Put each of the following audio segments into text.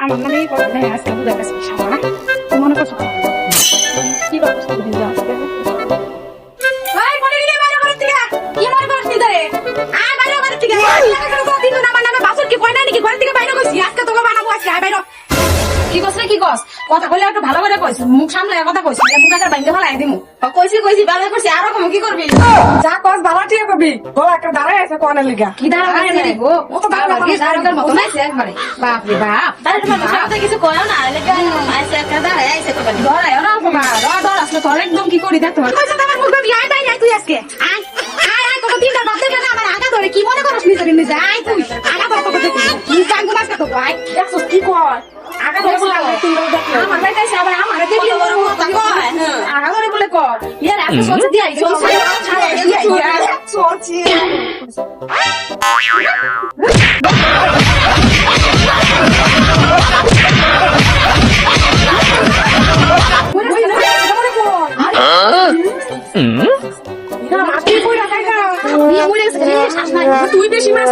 আমার নামেই কথা দেয় আজকে বুঝে গেছে সারা তুমি মনে করছো কি ব্যবস্থা করে দিতে আজকে ভাই বলে দিলে বাইরে ঘর থেকে কি মনে করছিস রে আয় বাইরে ঘর থেকে দিন না মানে বাসর কি কই না নাকি ঘর থেকে বাইরে কইছি আজকে তোকে বানাবো আজকে আয় বাইরে কি কস রে কি কস কথা বলে একটু ভালো করে কইছ মুখ সামলে কথা কইছ মুখ আকার বাইন্দে ফলাই দিমু কইছি ভালো করছি আরো কম কি করবি যা কস বাবা ঠিক করবি গলা একটা দাঁড়ায় আছে কোনের লিগা কি দাঁড়া রে গো ও তো দাঁড়া কি দাঁড়ার মত নাইছে একবারে বাপ রে বাপ তাহলে তোমার সাথে কিছু কয়ও না লেগে আইছে একটা দাঁড়ায় আইছে তো ধরায় না বাবা ধর আসলে তোর একদম কি করি দেখতে পারছ কইছ তোমার মুখ দিয়ে আয় বাইরে তুই আজকে আয় আয় তোকে তিনটা বাপ দেখে না আমার আগা ধরে কি মনে করছ নিজে আয় তুই আগা ধর তোকে দেখি কি কাঙ্গু মাছ তো আয় দেখছস কি কর আগা ধরে বলে আমার ভাই কাছে আবার আমার দেখলি বড় কথা কয় আগা ধরে বলে কর ইয়ার এত সহজ দিয়ে আইছ সরছি তুই বেশি মাছ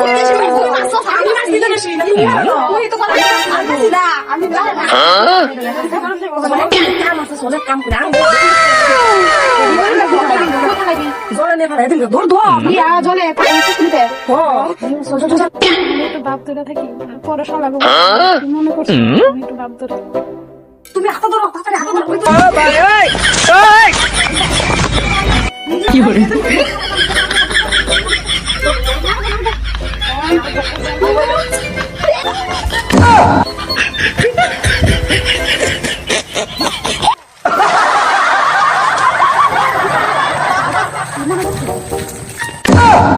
আমি মাছ দিতে বেশি তুই তো আমি কাম করে বাপ ধরে থাকি পরে সলাবো মনে করছি একটু বাপ ধরে তুমি হাত ধরো তাড়াতাড়ি হাত ধরো কি করে ওই তো